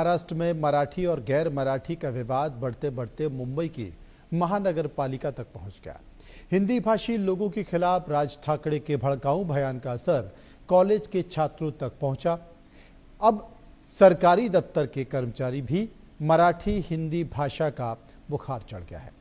महाराष्ट्र में मराठी और गैर मराठी का विवाद बढ़ते बढ़ते मुंबई की महानगर पालिका तक पहुंच गया। हिंदी भाषी लोगों के खिलाफ राज ठाकरे के भड़काऊ बयान का असर कॉलेज के छात्रों तक पहुंचा। अब सरकारी दफ्तर के कर्मचारी भी मराठी हिंदी भाषा का बुखार चढ़ गया है।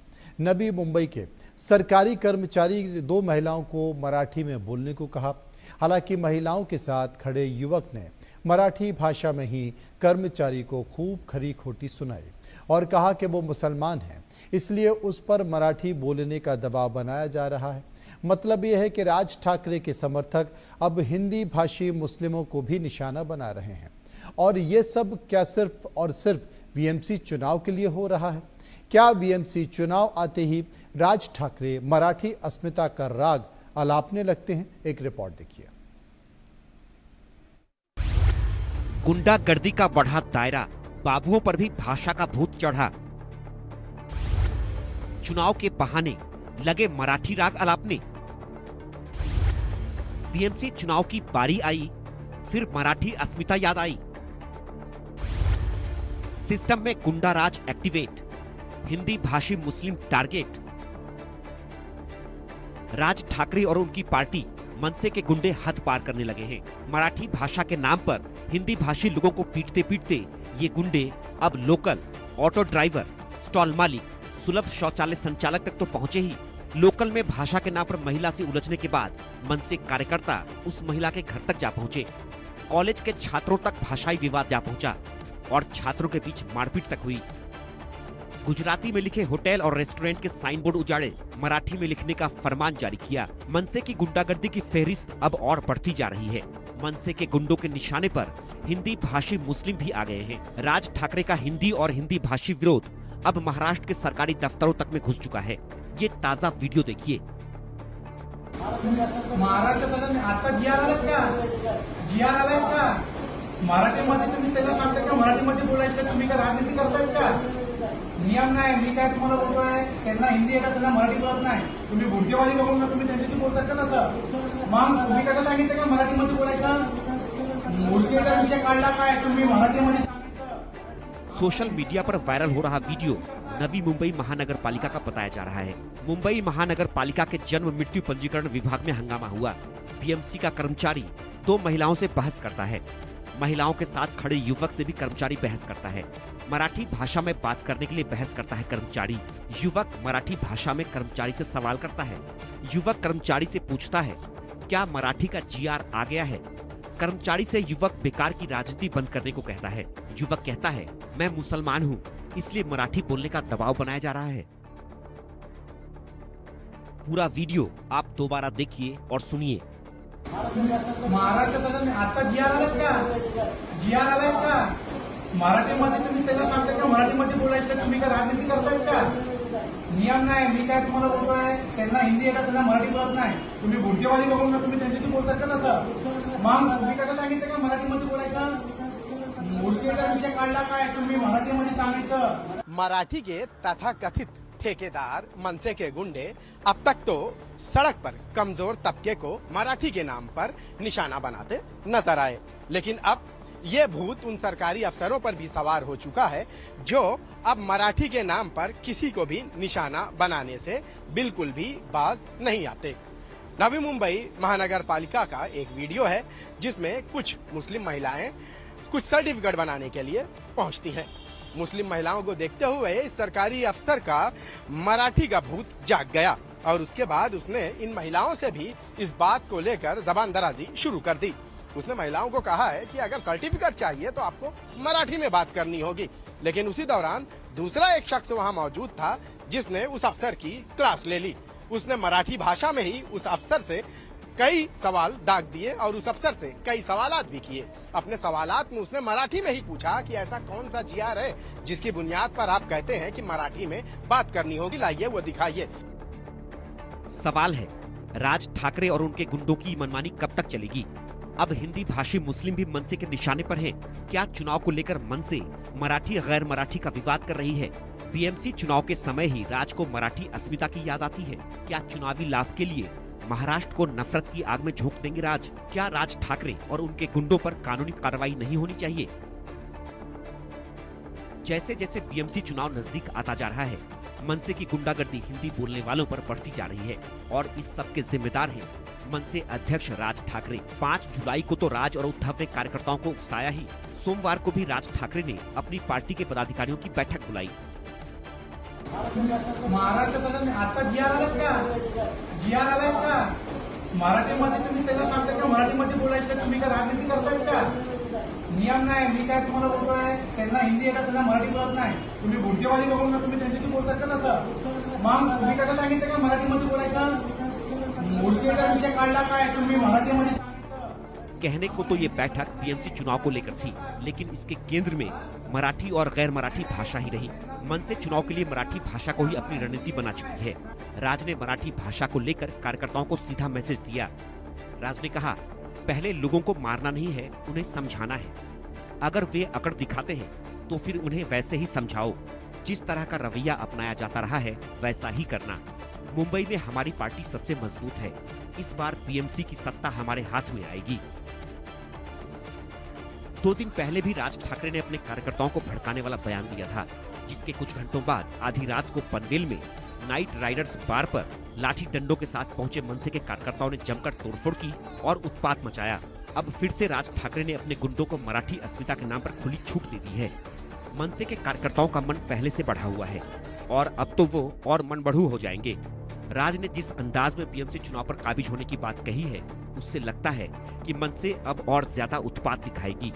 नवी मुंबई के सरकारी कर्मचारी दो महिलाओं को मराठी में बोलने को कहा। हालांकि महिलाओं के साथ खड़े युवक ने मराठी भाषा में ही कर्मचारी को खूब खरी खोटी सुनाई और कहा कि वो मुसलमान हैं, इसलिए उस पर मराठी बोलने का दबाव बनाया जा रहा है। मतलब यह है कि राज ठाकरे के समर्थक अब हिंदी भाषी मुस्लिमों को भी निशाना बना रहे हैं। और ये सब क्या सिर्फ और सिर्फ बीएमसी चुनाव के लिए हो रहा है? क्या बीएमसी चुनाव आते ही राज ठाकरे मराठी अस्मिता का राग अलापने लगते हैं? एक रिपोर्ट देखिए। गुंडागर्दी का बढ़ा दायरा, बाबुओं पर भी भाषा का भूत चढ़ा। चुनाव के बहाने लगे मराठी राग अलापने। बीएमसी चुनाव की बारी आई, फिर मराठी अस्मिता याद आई। सिस्टम में गुंडा राज एक्टिवेट, हिंदी भाषी मुस्लिम टारगेट। राज ठाकरे और उनकी पार्टी मनसे के गुंडे हद पार करने लगे हैं। मराठी भाषा के नाम पर हिंदी भाषी लोगों को पीटते पीटते ये गुंडे अब लोकल, ऑटो ड्राइवर, स्टॉल मालिक, सुलभ शौचालय संचालक तक तो पहुंचे ही। लोकल में भाषा के नाम पर महिला से उलझने के बाद मनसे कार्यकर्ता उस महिला के घर तक जा पहुंचे। कॉलेज के छात्रों तक भाषाई विवाद जा पहुंचा और छात्रों के बीच मारपीट तक हुई। गुजराती में लिखे होटल और रेस्टोरेंट के साइन बोर्ड उजाड़े, मराठी में लिखने का फरमान जारी किया। मनसे की गुंडागर्दी की फहरिस्त अब और बढ़ती जा रही है। मनसे के गुंडों के निशाने पर हिंदी भाषी मुस्लिम भी आ गए हैं। राज ठाकरे का हिंदी और हिंदी भाषी विरोध अब महाराष्ट्र के सरकारी दफ्तरों तक में घुस चुका है। ये ताजा वीडियो देखिए। महाराष्ट्र आता जीआर आलात का? जीआर आलाय का? मराठीमध्ये तुम्ही त्याला सांगता का मराठीमध्ये बोलायचं? तुम्ही का राजनीती करतायत का? नियम नाही। मी काय तुम्हाला बोलतोय, त्यांना हिंदी येतात, त्यांना मराठी बोलत नाही। तुम्ही बुद्धिवादी बघून तुम्ही त्यांच्याशी बोलताय का? तसं मग तुम्ही कसं सांगितलं का मराठीमध्ये बोलायचं? मुलगीचा विषय काढला काय? तुम्ही मराठीमध्ये सांगितलं। सोशल मीडिया पर वायरल हो रहा वीडियो नवी मुंबई महानगर पालिका का बताया जा रहा है। मुंबई महानगर पालिका के जन्म मृत्यु पंजीकरण विभाग में हंगामा हुआ। बीएमसी का कर्मचारी दो महिलाओं से बहस करता है। महिलाओं के साथ खड़े युवक से भी कर्मचारी बहस करता है। मराठी भाषा में बात करने के लिए बहस करता है कर्मचारी। युवक मराठी भाषा में कर्मचारी से सवाल करता है। युवक कर्मचारी से पूछता है, क्या मराठी का जीआर आ गया है? कर्मचारी से युवक बेकार की राजनीति बंद करने को कहता है। युवक कहता है, मैं मुसलमान हूँ, इसलिए मराठी बोलने का दबाव बनाया जा रहा है। पूरा वीडियो आप दोबारा देखिए और सुनिए। महाराष्ट्र आता जीआर आलात का? जीआर आलाय का? मराठीमध्ये तुम्ही त्याला सांगता का मराठीमध्ये बोलायचं? तुम्ही का राजनीती करतायत का? नियम नाही। मी काय तुम्हाला बोलतोय, त्यांना हिंदी येतात, त्यांना मराठी बोलत नाही। तुम्ही बुद्धिवादी बघून तुम्ही त्यांच्याशी बोलताय का? तसं मग तुम्ही कसं सांगितलं का मराठीमध्ये बोलायचं? मुलगीचा विषय काढला काय? तुम्ही मराठीमध्ये सांगायचं। मराठी के तथाकथित ठेकेदार मनसे के गुंडे अब तक तो सड़क पर कमजोर तबके को मराठी के नाम पर निशाना बनाते नजर आए, लेकिन अब ये भूत उन सरकारी अफसरों पर भी सवार हो चुका है जो अब मराठी के नाम पर किसी को भी निशाना बनाने से बिल्कुल भी बाज नहीं आते। नवी मुंबई महानगर पालिका का एक वीडियो है जिसमें कुछ मुस्लिम महिलाएं कुछ सर्टिफिकेट बनाने के लिए पहुंचती हैं। मुस्लिम महिलाओं को देखते हुए इस सरकारी अफसर का मराठी का भूत जाग गया और उसके बाद उसने इन महिलाओं से भी इस बात को लेकर जबान दराजी शुरू कर दी। उसने महिलाओं को कहा है कि अगर सर्टिफिकेट चाहिए तो आपको मराठी में बात करनी होगी, लेकिन उसी दौरान दूसरा एक शख्स वहां मौजूद था जिसने उस अफसर की क्लास ले ली। उसने मराठी भाषा में ही उस अफसर से कई सवाल दाग दिए और उस अफसर से कई सवालात भी किए। अपने सवालात में उसने मराठी में ही पूछा कि ऐसा कौन सा जीआर है जिसकी बुनियाद पर आप कहते हैं कि मराठी में बात करनी होगी, लाइए वो दिखाइए। सवाल है, राज ठाकरे और उनके गुंडों की मनमानी कब तक चलेगी? अब हिंदी भाषी मुस्लिम भी मनसे के निशाने पर हैं। क्या चुनाव को लेकर मनसे मराठी गैर मराठी का विवाद कर रही है? बीएमसी चुनाव के समय ही राज को मराठी अस्मिता की याद आती है। क्या चुनावी लाभ के लिए महाराष्ट्र को नफरत की आग में झोंक देंगे राज? क्या राज ठाकरे और उनके गुंडों पर कानूनी कार्रवाई नहीं होनी चाहिए? जैसे जैसे बीएमसी चुनाव नजदीक आता जा रहा है, मनसे की गुंडागर्दी हिंदी बोलने वालों पर बढ़ती जा रही है और इस सब के जिम्मेदार हैं मनसे अध्यक्ष राज ठाकरे। 5 जुलाई को तो राज और उद्धव ने कार्यकर्ताओं को उकसाया ही। सोमवार को भी राज ठाकरे ने अपनी पार्टी के पदाधिकारियों की बैठक बुलाई। महाराष्ट्रात आता जी आर आलात का? जी आर आलाय का? मराठीमध्ये तुम्ही त्याला सांगता का मराठीमध्ये बोलायचं? तुम्ही का राजनीती करतायत का? नियम नाही. मी काय तुम्हाला बोलतोय, त्यांना हिंदी येतात, त्यांना मराठी बोलत नाही. तुम्ही गुंडेवाली बघून का तुम्ही त्यांच्याशी बोलताय का तसं? मग तुम्ही कसं सांगितलं का मराठीमध्ये बोलायचं? मूर्तीचा विषय काढला काय तुम्ही मराठीमध्ये? कहने को तो ये बैठक बीएमसी चुनाव को लेकर थी, लेकिन इसके केंद्र में मराठी और गैर मराठी भाषा ही रही। मनसे चुनाव के लिए मराठी भाषा को ही अपनी रणनीति बना चुकी है। राज ने मराठी भाषा को लेकर कार्यकर्ताओं को सीधा मैसेज दिया। राज ने कहा, पहले लोगों को मारना नहीं है, उन्हें समझाना है। अगर वे अकड़ दिखाते हैं तो फिर उन्हें वैसे ही समझाओ। जिस तरह का रवैया अपनाया जाता रहा है वैसा ही करना। मुंबई में हमारी पार्टी सबसे मजबूत है। इस बार बीएमसी की सत्ता हमारे हाथ में आएगी। 2 दिन पहले भी राज ठाकरे ने अपने कार्यकर्ताओं को भड़काने वाला बयान दिया था, जिसके कुछ घंटों बाद आधी रात को पनवेल में नाइट राइडर्स बार पर लाठी डंडों के साथ पहुंचे मनसे के कार्यकर्ताओं ने जमकर तोड़फोड़ की और उत्पात मचाया। अब फिर से राज ठाकरे ने अपने गुंडों को मराठी अस्मिता के नाम पर खुली छूट दे दी है। मनसे के कार्यकर्ताओं का मन पहले से बढ़ा हुआ है और अब तो वो और मन बढ़ू हो जाएंगे। राज ने जिस अंदाज में बीएमसी चुनाव पर काबिज होने की बात कही है, उससे लगता है कि मनसे अब और ज्यादा उत्पात दिखाएगी।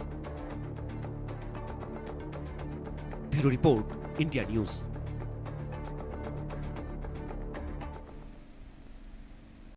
Bureau report, India news.